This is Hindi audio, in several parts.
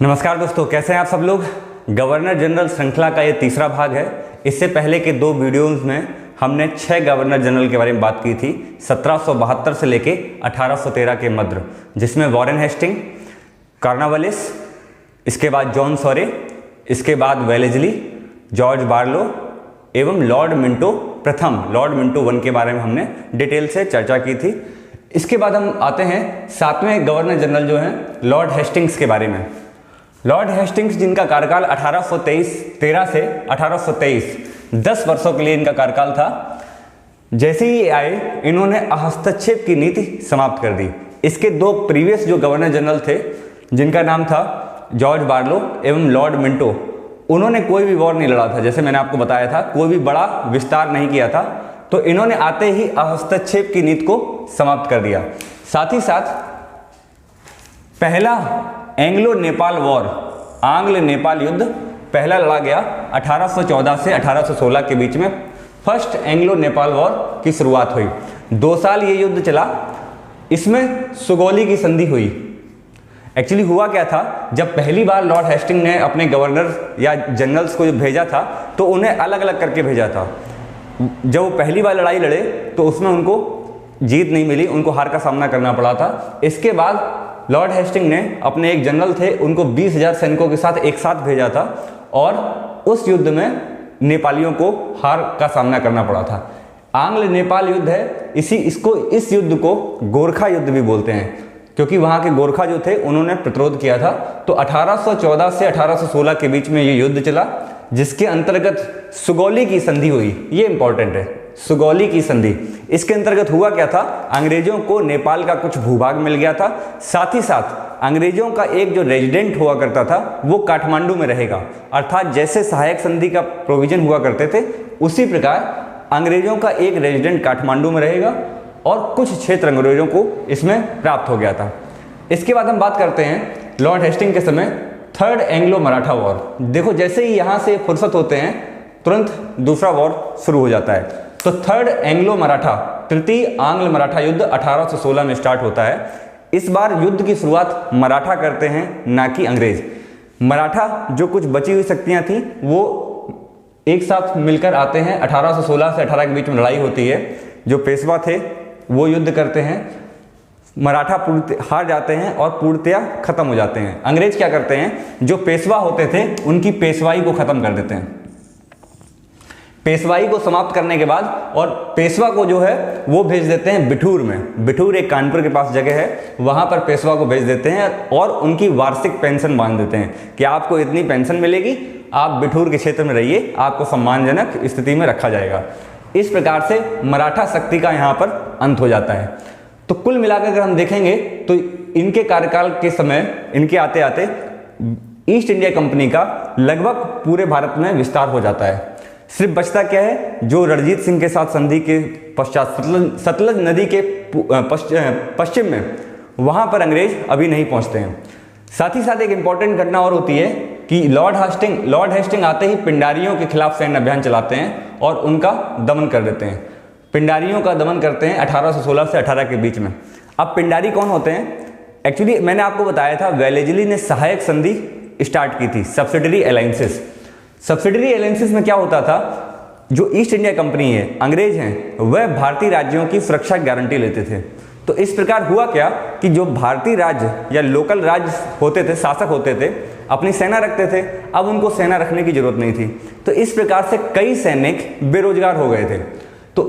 नमस्कार दोस्तों, कैसे हैं आप सब लोग। गवर्नर जनरल श्रृंखला का ये तीसरा भाग है। इससे पहले के दो वीडियोज़ में हमने 6 गवर्नर जनरल के बारे में बात की थी, 1772 से लेके 1813 के मध्य, जिसमें वॉरेन हेस्टिंग, कॉर्नवालिस, इसके बाद जॉन सॉरे, इसके बाद वेलेस्ली, जॉर्ज बारलो एवं लॉर्ड मिंटो प्रथम, लॉर्ड मिंटो वन के बारे में हमने डिटेल से चर्चा की थी। इसके बाद हम आते हैं 7वें गवर्नर जनरल जो हैं लॉर्ड हेस्टिंग्स के बारे में। लॉर्ड हेस्टिंग्स, जिनका कार्यकाल 13 से 1823 10 वर्षों के लिए इनका कार्यकाल था। जैसे ही आए इन्होंने हस्तक्षेप की नीति समाप्त कर दी। इसके दो प्रीवियस जो गवर्नर जनरल थे, जिनका नाम था जॉर्ज बारलो एवं लॉर्ड मिंटो, उन्होंने कोई भी वॉर नहीं लड़ा था। जैसे मैंने आपको बताया था, कोई भी बड़ा विस्तार नहीं किया था। तो इन्होंने आते ही हस्तक्षेप की नीति को समाप्त कर दिया। साथ ही साथ पहला एंग्लो नेपाल वॉर, आंग्ल नेपाल युद्ध पहला लड़ा गया 1814 से 1816 के बीच में। फर्स्ट एंग्लो नेपाल वॉर की शुरुआत हुई। 2 साल ये युद्ध चला। इसमें सुगौली की संधि हुई। एक्चुअली हुआ क्या था, जब पहली बार लॉर्ड हेस्टिंग ने अपने गवर्नर या जनरल्स को भेजा था तो उन्हें अलग अलग करके भेजा था। जब वो पहली बार लड़ाई लड़े तो उसमें उनको जीत नहीं मिली, उनको हार का सामना करना पड़ा था। इसके बाद लॉर्ड हेस्टिंग ने अपने एक जनरल थे, उनको 20,000 सैनिकों के साथ एक साथ भेजा था और उस युद्ध में नेपालियों को हार का सामना करना पड़ा था। आंग्ल नेपाल युद्ध है। इस युद्ध को गोरखा युद्ध भी बोलते हैं, क्योंकि वहाँ के गोरखा जो थे उन्होंने प्रतिरोध किया था। तो 1814 से 1816 के बीच में ये युद्ध चला, जिसके अंतर्गत सुगौली की संधि हुई। ये इंपॉर्टेंट है, सुगौली की संधि। इसके अंतर्गत हुआ क्या था, अंग्रेजों को नेपाल का कुछ भूभाग मिल गया था। साथ ही साथ अंग्रेजों का एक जो रेजिडेंट हुआ करता था वो काठमांडू में रहेगा। अर्थात जैसे सहायक संधि का प्रोविजन हुआ करते थे, उसी प्रकार अंग्रेजों का एक रेजिडेंट काठमांडू में रहेगा और कुछ क्षेत्र अंग्रेजों को इसमें प्राप्त हो गया था। इसके बाद हम बात करते हैं लॉर्ड हेस्टिंग के समय थर्ड एंग्लो मराठा वॉर। देखो, जैसे ही यहाँ से फुर्सत होते हैं तुरंत दूसरा वॉर शुरू हो जाता है। तो थर्ड एंग्लो मराठा, तृतीय आंग्ल मराठा युद्ध 1816 में स्टार्ट होता है। इस बार युद्ध की शुरुआत मराठा करते हैं, ना कि अंग्रेज। मराठा जो कुछ बची हुई शक्तियां थी वो एक साथ मिलकर आते हैं। 1816 से 18 के बीच में लड़ाई होती है। जो पेशवा थे वो युद्ध करते हैं। मराठा हार जाते हैं और पूर्णतया खत्म हो जाते हैं। अंग्रेज क्या करते हैं, जो पेशवा होते थे उनकी पेशवाई को खत्म कर देते हैं। पेशवाई को समाप्त करने के बाद और पेशवा को जो है वो भेज देते हैं बिठूर में। बिठूर एक कानपुर के पास जगह है, वहां पर पेशवा को भेज देते हैं और उनकी वार्षिक पेंशन बांध देते हैं कि आपको इतनी पेंशन मिलेगी, आप बिठूर के क्षेत्र में रहिए, आपको सम्मानजनक स्थिति में रखा जाएगा। इस प्रकार से मराठा शक्ति का यहाँ पर अंत हो जाता है। तो कुल मिलाकर अगर हम देखेंगे तो इनके कार्यकाल के समय, इनके आते आते ईस्ट इंडिया कंपनी का लगभग पूरे भारत में विस्तार हो जाता है। सिर्फ बचता क्या है, जो रणजीत सिंह के साथ संधि के पश्चात सतलज नदी के पश्चिम में, वहां पर अंग्रेज अभी नहीं पहुंचते हैं। साथ ही साथ एक इंपॉर्टेंट घटना और होती है कि लॉर्ड हेस्टिंग आते ही पिंडारियों के खिलाफ सैन्य अभियान चलाते हैं और उनका दमन कर देते हैं। पिंडारियों का दमन करते हैं 1816 से 18 के बीच में। अब पिंडारी कौन होते हैं? एक्चुअली मैंने आपको बताया था, वेलेस्ली ने सहायक संधि स्टार्ट की थी, सब्सिडरी अलायंसेस। सब्सिडरी अलायंसेस में क्या होता था, जो ईस्ट इंडिया कंपनी है, अंग्रेज हैं, वह भारतीय राज्यों की सुरक्षा की गारंटी लेते थे। तो इस प्रकार हुआ क्या कि जो भारतीय राज्य या लोकल राज्य होते थे, शासक होते थे, अपनी सेना रखते थे। अब उनको सेना रखने की जरूरत नहीं थी। तो इस प्रकार से कई सैनिक बेरोजगार हो गए थे। तो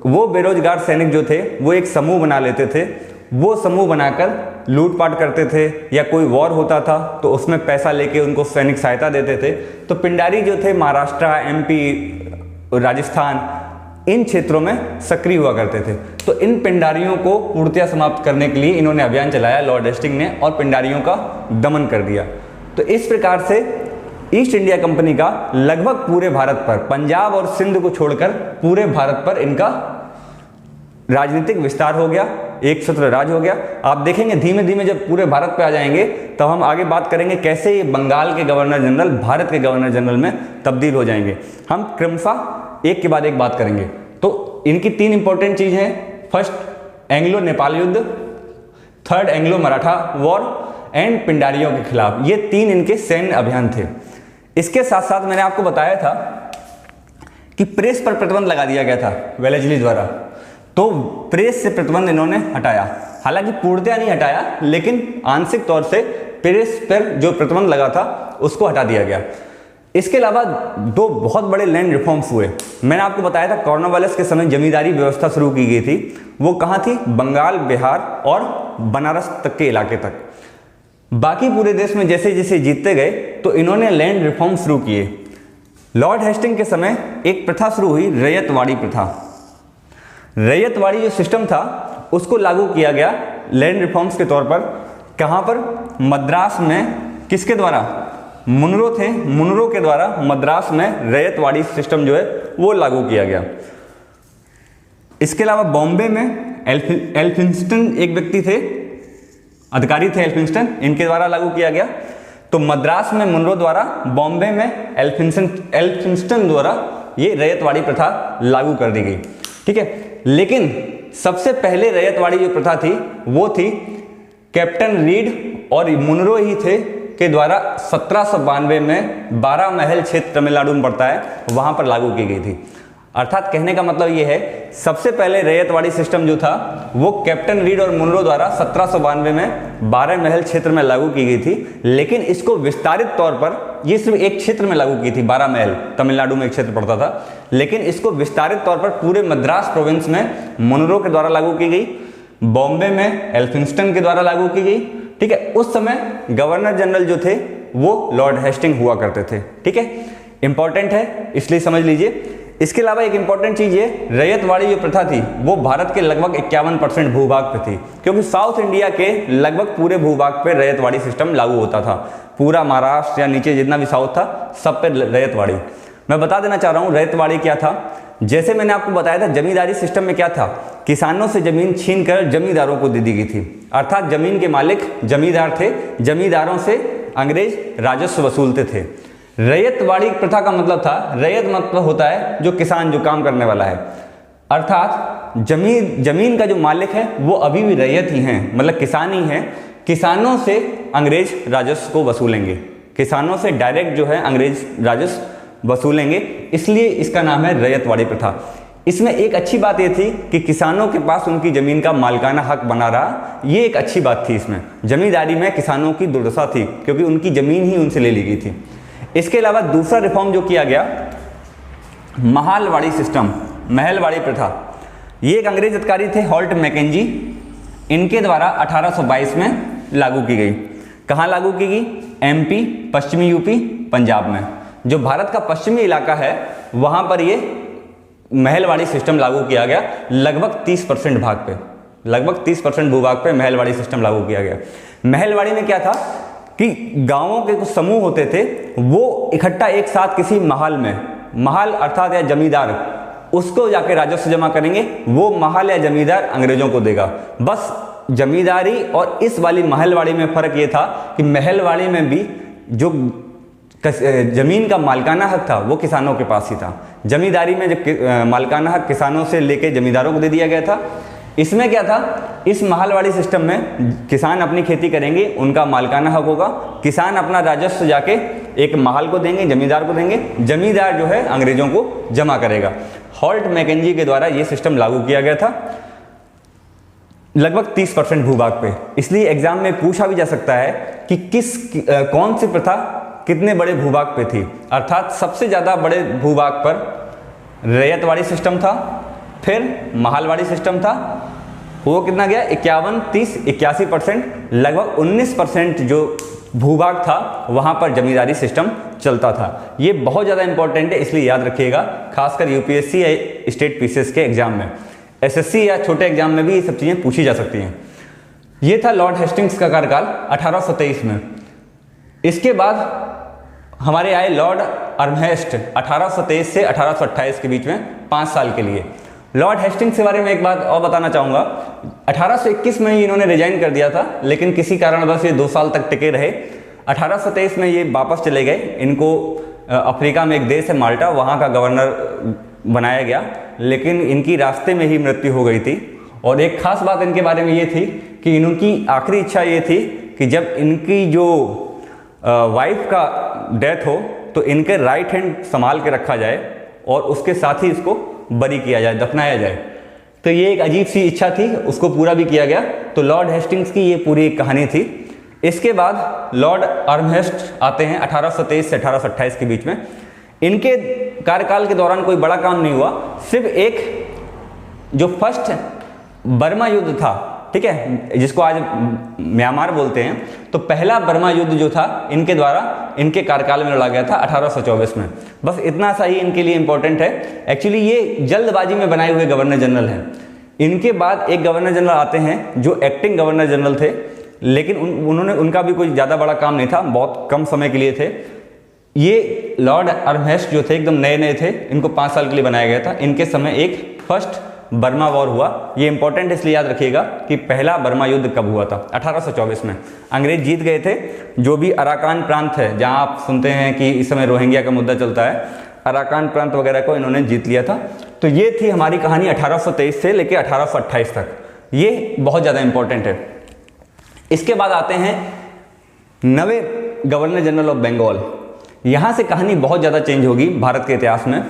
वो बेरोजगार सैनिक जो थे वो एक समूह बना लेते थे। वो समूह बनाकर लूटपाट करते थे, या कोई वॉर होता था तो उसमें पैसा लेके उनको सैनिक सहायता देते थे। तो पिंडारी जो थे महाराष्ट्र, एमपी, राजस्थान, इन क्षेत्रों में सक्रिय हुआ करते थे। तो इन पिंडारियों को पूर्णतया समाप्त करने के लिए इन्होंने अभियान चलाया लॉर्ड हेस्टिंग ने, और पिंडारियों का दमन कर दिया। तो इस प्रकार से ईस्ट इंडिया कंपनी का लगभग पूरे भारत पर, पंजाब और सिंध को छोड़कर पूरे भारत पर इनका राजनीतिक विस्तार हो गया, एक छत्र राज हो गया। आप देखेंगे धीमे धीमे जब पूरे भारत पे आ जाएंगे तब हम आगे बात करेंगे कैसे ये बंगाल के गवर्नर जनरल भारत के गवर्नर जनरल में तब्दील हो जाएंगे। हम क्रमशः एक के बाद एक बात करेंगे। तो इनकी 3 इंपॉर्टेंट चीज़ हैं। फर्स्ट एंग्लो नेपाल युद्ध, third Anglo Maratha war and पिंडारियों के खिलाफ। ये 3 इनके सैन्य अभियान थे। इसके साथ साथ मैंने आपको बताया था कि प्रेस पर प्रतिबंध लगा दिया गया था वेलेस्ली द्वारा, तो प्रेस से प्रतिबंध इन्होंने हटाया। हालांकि पूर्णतया नहीं हटाया, लेकिन आंशिक तौर से प्रेस पर जो प्रतिबंध लगा था उसको हटा दिया गया। इसके अलावा 2 बहुत बड़े लैंड रिफॉर्म्स हुए। मैंने आपको बताया था कॉर्नवालिस के समय जमींदारी व्यवस्था शुरू की गई थी। वो कहाँ थी? बंगाल, बिहार और बनारस तक के इलाके तक। बाकी पूरे देश में जैसे जैसे जीतते गए तो इन्होंने लैंड रिफॉर्म शुरू किए। लॉर्ड हेस्टिंग के समय एक प्रथा शुरू हुई, रैयतवाड़ी प्रथा। रैयतवाड़ी जो सिस्टम था उसको लागू किया गया लैंड रिफॉर्म्स के तौर पर। कहाँ पर? मद्रास में। किसके द्वारा? मुनरो थे, मुनरो के द्वारा मद्रास में रैयतवाड़ी सिस्टम जो है वो लागू किया गया। इसके अलावा बॉम्बे में एल्फिंस्टन एक व्यक्ति थे, अधिकारी थे एल्फिंस्टन, इनके द्वारा लागू किया गया। तो मद्रास में मुनरो द्वारा, बॉम्बे में एल्फिंस्टन द्वारा ये रैयतवाड़ी प्रथा लागू कर दी गई। ठीक है, लेकिन सबसे पहले रैयतवाड़ी जो प्रथा थी वो थी कैप्टन रीड और मुनरो ही थे के द्वारा 1792 में 12 महल क्षेत्र तमिलनाडु में पड़ता है, वहां पर लागू की गई थी। अर्थात कहने का मतलब ये है, सबसे पहले रैयतवाड़ी सिस्टम जो था वो कैप्टन रीड और मुनरो द्वारा 1792 में 12 महल क्षेत्र में लागू की गई थी, लेकिन इसको विस्तारित तौर पर, ये सिर्फ एक क्षेत्र में लागू की थी, 12 महल तमिलनाडु में एक क्षेत्र पड़ता था, लेकिन इसको विस्तारित तौर पर पूरे मद्रास प्रोविंस में मुनरो के द्वारा लागू की गई, बॉम्बे में एल्फिंस्टन के द्वारा लागू की गई। ठीक है, उस समय गवर्नर जनरल जो थे वो लॉर्ड हेस्टिंग हुआ करते थे। ठीक है, इंपॉर्टेंट है इसलिए समझ लीजिए। इसके अलावा एक इंपॉर्टेंट चीज ये, रैयतवाड़ी जो प्रथा थी वो भारत के लगभग 51% भूभाग पे थी, क्योंकि साउथ इंडिया के लगभग पूरे भूभाग पे रैयतवाड़ी सिस्टम लागू होता था। पूरा महाराष्ट्र या नीचे जितना भी साउथ था सब पे रैयतवाड़ी। मैं बता देना चाह रहा हूँ रैयतवाड़ी क्या था। जैसे मैंने आपको बताया था जमींदारी सिस्टम में क्या था, किसानों से जमीन छीन कर जमींदारों को दे दी गई थी, अर्थात जमीन के मालिक जमींदार थे, जमींदारों से अंग्रेज राजस्व वसूलते थे। रैयतवाड़ी प्रथा का मतलब था, रैयत मतलब होता है जो किसान, जो काम करने वाला है, अर्थात जमीन का जो मालिक है वो अभी भी रैयत ही हैं, मतलब किसान ही हैं। किसानों से अंग्रेज राजस्व को वसूलेंगे, किसानों से डायरेक्ट जो है अंग्रेज राजस्व वसूलेंगे, इसलिए इसका नाम है रैयतवाड़ी प्रथा। इसमें एक अच्छी बात ये थी कि किसानों के पास उनकी ज़मीन का मालिकाना हक बना रहा, ये एक अच्छी बात थी। इसमें जमींदारी में किसानों की दुर्दशा थी क्योंकि उनकी ज़मीन ही उनसे ले ली गई थी। इसके अलावा दूसरा रिफॉर्म जो किया गया, महालवाड़ी सिस्टम, महलवाड़ी प्रथा। ये एक अंग्रेज अधिकारी थे हॉल्ट मैकेंजी, इनके द्वारा 1822 में लागू की गई। कहाँ लागू की गई? एमपी, पश्चिमी यूपी, पंजाब में। जो भारत का पश्चिमी इलाका है वहाँ पर ये महलवाड़ी सिस्टम लागू किया गया। लगभग 30% भाग पे, लगभग 30% भूभाग पे महलवाड़ी सिस्टम लागू किया गया। महलवाड़ी में क्या था कि गांवों के कुछ समूह होते थे, वो इकट्ठा एक साथ किसी महल में, महल अर्थात या जमींदार, उसको जाके राजस्व जमा करेंगे, वो महल या जमींदार अंग्रेजों को देगा। बस जमींदारी और इस वाली महलवाड़ी में फ़र्क ये था कि महलवाड़ी में भी जो जमीन का मालिकाना हक था वो किसानों के पास ही था। जमींदारी में जो मालिकाना हक किसानों से लेके जमींदारों को दे दिया गया था। इसमें क्या था, इस महलवाड़ी सिस्टम में किसान अपनी खेती करेंगे, उनका मालिकाना हक होगा, किसान अपना राजस्व जाके एक महल को देंगे, जमींदार को देंगे, जमींदार जो है अंग्रेजों को जमा करेगा। हॉल्ट मैकेंजी के द्वारा ये सिस्टम लागू किया गया था लगभग 30% भूभाग पे। इसलिए एग्जाम में पूछा भी जा सकता है कि कौन सी प्रथा कितने बड़े भूभाग पे थी, अर्थात सबसे ज़्यादा बड़े भूभाग पर रैयतवाड़ी सिस्टम था, फिर महलवाड़ी सिस्टम था, वो कितना गया 51, 30, 81%, लगभग 19% जो भूभाग था वहाँ पर जमींदारी सिस्टम चलता था। ये बहुत ज़्यादा इंपॉर्टेंट है, इसलिए याद रखिएगा, खासकर यूपीएससी या स्टेट पीसीएस के एग्जाम में, एसएससी या छोटे एग्जाम में भी ये सब चीज़ें पूछी जा सकती हैं। ये था लॉर्ड हेस्टिंग्स का कार्यकाल 1823 में। इसके बाद हमारे आए लॉर्ड आर्महेस्ट 1823 से 1828 के बीच में 5 साल के लिए। लॉर्ड हेस्टिंग्स के बारे में एक बात और बताना चाहूँगा, 1821 में ही इन्होंने रिजाइन कर दिया था, लेकिन किसी कारणवश ये 2 साल तक टिके रहे। 1823 में ये वापस चले गए। इनको अफ्रीका में एक देश है माल्टा, वहाँ का गवर्नर बनाया गया, लेकिन इनकी रास्ते में ही मृत्यु हो गई थी। और एक खास बात इनके बारे में ये थी कि इनकी आखिरी इच्छा ये थी कि जब इनकी जो वाइफ का डेथ हो तो इनके राइट हैंड संभाल के रखा जाए और उसके साथ ही इसको बरी किया जाए, दफनाया जाए। तो ये एक अजीब सी इच्छा थी, उसको पूरा भी किया गया। तो लॉर्ड हेस्टिंग्स की ये पूरी एक कहानी थी। इसके बाद लॉर्ड आर्महेस्ट आते हैं 1823 से 1828 के बीच में। इनके कार्यकाल के दौरान कोई बड़ा काम नहीं हुआ, सिर्फ एक जो फर्स्ट बर्मा युद्ध था, ठीक है, जिसको आज म्यांमार बोलते हैं, तो पहला बर्मा युद्ध जो था इनके द्वारा इनके कार्यकाल में लड़ा गया था 1824 में। बस इतना सा ही इनके लिए इंपॉर्टेंट है। एक्चुअली ये जल्दबाजी में बनाए हुए गवर्नर जनरल हैं। इनके बाद एक गवर्नर जनरल आते हैं जो एक्टिंग गवर्नर जनरल थे, लेकिन उनका भी कोई ज़्यादा बड़ा काम नहीं था, बहुत कम समय के लिए थे। ये लॉर्ड आर्महेस्ट जो थे एकदम नए नए थे, इनको 5 साल के लिए बनाया गया था। इनके समय एक फर्स्ट बर्मा वॉर हुआ। ये इंपॉर्टेंट इसलिए याद रखिएगा कि पहला बर्मा युद्ध कब हुआ था, 1824 में। अंग्रेज जीत गए थे। जो भी अराकान प्रांत है, जहां आप सुनते हैं कि इस समय रोहिंग्या का मुद्दा चलता है, अराकान प्रांत वगैरह को इन्होंने जीत लिया था। तो ये थी हमारी कहानी 1823 से लेकर 1828 तक। ये बहुत ज़्यादा इंपॉर्टेंट है। इसके बाद आते हैं नवे गवर्नर जनरल ऑफ बंगाल। यहाँ से कहानी बहुत ज़्यादा चेंज होगी भारत के इतिहास में।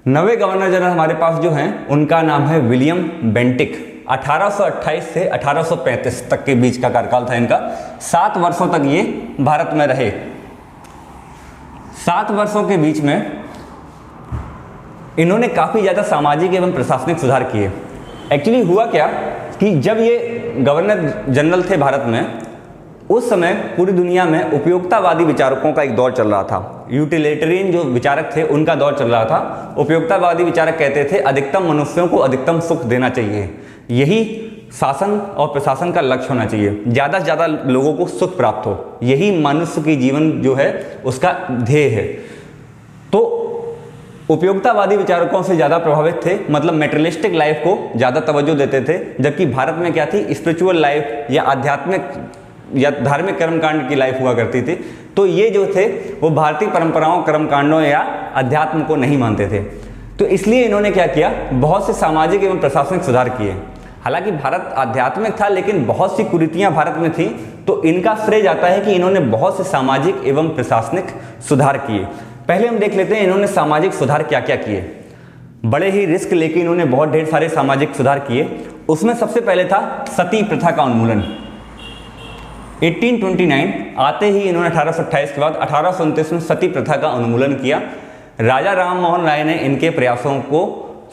नवे गवर्नर जनरल हमारे पास जो हैं उनका नाम है विलियम बेंटिक। 1828 से 1835 तक के बीच का कार्यकाल था इनका। 7 वर्षों तक ये भारत में रहे। 7 वर्षों के बीच में इन्होंने काफ़ी ज़्यादा सामाजिक एवं प्रशासनिक सुधार किए। एक्चुअली हुआ क्या कि जब ये गवर्नर जनरल थे भारत में, उस समय पूरी दुनिया में उपयोगितावादी विचारकों का एक दौर चल रहा था। यूटिलिटेरियन जो विचारक थे उनका दौर चल रहा था। उपयोगितावादी विचारक कहते थे अधिकतम मनुष्यों को अधिकतम सुख देना चाहिए, यही शासन और प्रशासन का लक्ष्य होना चाहिए, ज़्यादा से ज़्यादा लोगों को सुख प्राप्त हो, यही मनुष्य की जीवन जो है उसका ध्येय है। तो उपयोगितावादी विचारकों से ज़्यादा प्रभावित थे, मतलब मेटेरियलिस्टिक लाइफ को ज़्यादा तवज्जो देते थे। जबकि भारत में क्या थी, स्पिरिचुअल लाइफ या आध्यात्मिक या धार्मिक कर्मकांड की लाइफ हुआ करती थी। तो ये जो थे वो भारतीय परंपराओं, कर्मकांडों या अध्यात्म को नहीं मानते थे। तो इसलिए इन्होंने क्या किया, बहुत से सामाजिक एवं प्रशासनिक सुधार किए। हालांकि भारत आध्यात्मिक था, लेकिन बहुत सी कुरीतियां भारत में थी। तो इनका श्रेय जाता है कि इन्होंने बहुत से सामाजिक एवं प्रशासनिक सुधार किए। पहले हम देख लेते हैं इन्होंने सामाजिक सुधार क्या क्या किए। बड़े ही रिस्क लेके इन्होंने बहुत ढेर सारे सामाजिक सुधार किए। उसमें सबसे पहले था सती प्रथा का उन्मूलन। 1829 आते ही इन्होंने 1828 के बाद 1829 में सती प्रथा का उन्मूलन किया। राजा राम मोहन राय ने इनके प्रयासों को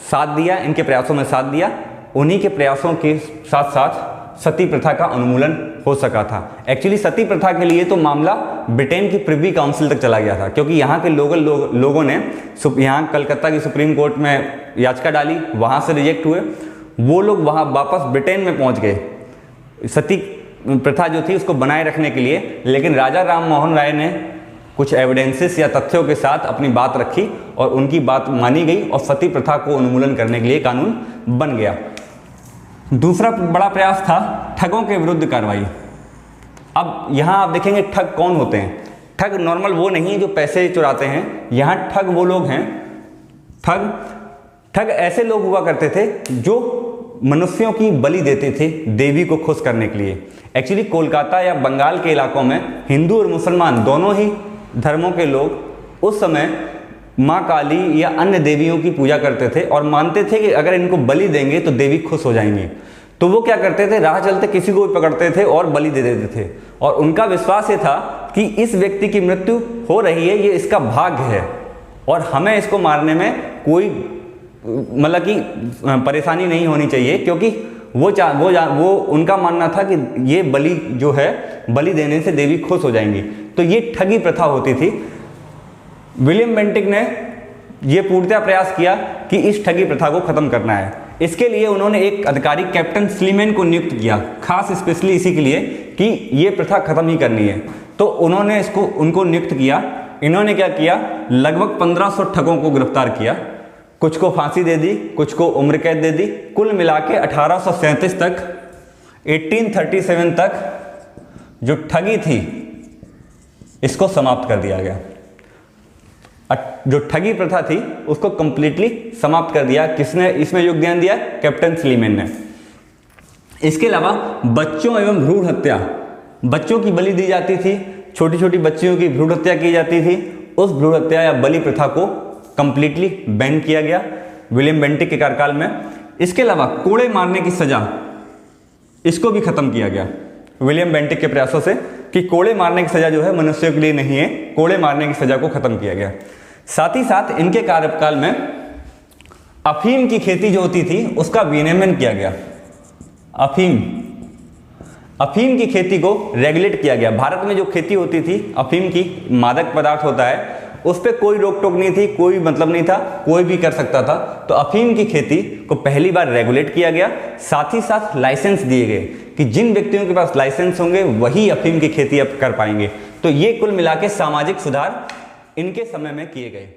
साथ दिया, इनके प्रयासों में साथ दिया। उन्हीं के प्रयासों के साथ साथ सती प्रथा का उन्मूलन हो सका था। एक्चुअली सती प्रथा के लिए तो मामला ब्रिटेन की प्रिवी काउंसिल तक चला गया था, क्योंकि यहाँ के लोगों ने यहाँ कलकत्ता की सुप्रीम कोर्ट में याचिका डाली, वहाँ से रिजेक्ट हुए। वो लोग वहाँ वापस ब्रिटेन में पहुँच गए सती प्रथा जो थी उसको बनाए रखने के लिए। लेकिन राजा राम मोहन राय ने कुछ एविडेंसेस या तथ्यों के साथ अपनी बात रखी और उनकी बात मानी गई और सती प्रथा को उन्मूलन करने के लिए कानून बन गया। दूसरा बड़ा प्रयास था ठगों के विरुद्ध कार्रवाई। अब यहाँ आप देखेंगे ठग कौन होते हैं। ठग नॉर्मल वो नहीं जो पैसे चुराते हैं, यहाँ ठग वो लोग हैं, ठग ऐसे लोग हुआ करते थे जो मनुष्यों की बलि देते थे देवी को खुश करने के लिए। एक्चुअली कोलकाता या बंगाल के इलाकों में हिंदू और मुसलमान दोनों ही धर्मों के लोग उस समय माँ काली या अन्य देवियों की पूजा करते थे और मानते थे कि अगर इनको बलि देंगे तो देवी खुश हो जाएंगी। तो वो क्या करते थे, राह चलते किसी को भी पकड़ते थे और बलि दे देते थे। और उनका विश्वास ये था कि इस व्यक्ति की मृत्यु हो रही है, ये इसका भाग्य है और हमें इसको मारने में कोई मतलब कि परेशानी नहीं होनी चाहिए, क्योंकि वो उनका मानना था कि ये बलि जो है, बलि देने से देवी खुश हो जाएंगी। तो ये ठगी प्रथा होती थी। विलियम बेंटिक ने ये पूर्णतः प्रयास किया कि इस ठगी प्रथा को खत्म करना है। इसके लिए उन्होंने एक अधिकारी कैप्टन स्लीमैन को नियुक्त किया, खास स्पेशली इसी के लिए कि ये प्रथा खत्म ही करनी है। तो उन्होंने उनको नियुक्त किया। इन्होंने क्या किया, लगभग 1500 ठगों को गिरफ्तार किया, कुछ को फांसी दे दी, कुछ को उम्र कैद दे दी। कुल मिला के 1837 तक 1837 तक जो ठगी थी इसको समाप्त कर दिया गया। जो ठगी प्रथा थी उसको कंप्लीटली समाप्त कर दिया। किसने इसमें योगदान दिया? कैप्टन स्लीमैन ने। इसके अलावा बच्चों एवं भ्रूण हत्या बच्चों की बलि दी जाती थी, छोटी छोटी बच्चियों की भ्रूण हत्या की जाती थी। उस भ्रूण हत्या या बलि प्रथा को कंप्लीटली बैन किया गया विलियम बेंटिक के कार्यकाल में। इसके अलावा कोड़े मारने की सजा, इसको भी खत्म किया गया विलियम बेंटिक के प्रयासों से कि कोड़े मारने की सजा जो है मनुष्यों के लिए नहीं है, कोड़े मारने की सजा को खत्म किया गया। साथ ही साथ इनके कार्यकाल में अफीम की खेती जो होती थी उसका विनियमन किया गया। अफीम की खेती को रेगुलेट किया गया। भारत में जो खेती होती थी अफीम की, मादक पदार्थ होता है, उस पर कोई रोक टोक नहीं थी, कोई मतलब नहीं था, कोई भी कर सकता था। तो अफीम की खेती को पहली बार रेगुलेट किया गया। साथ ही साथ लाइसेंस दिए गए कि जिन व्यक्तियों के पास लाइसेंस होंगे वही अफीम की खेती अब कर पाएंगे। तो ये कुल मिला के सामाजिक सुधार इनके समय में किए गए।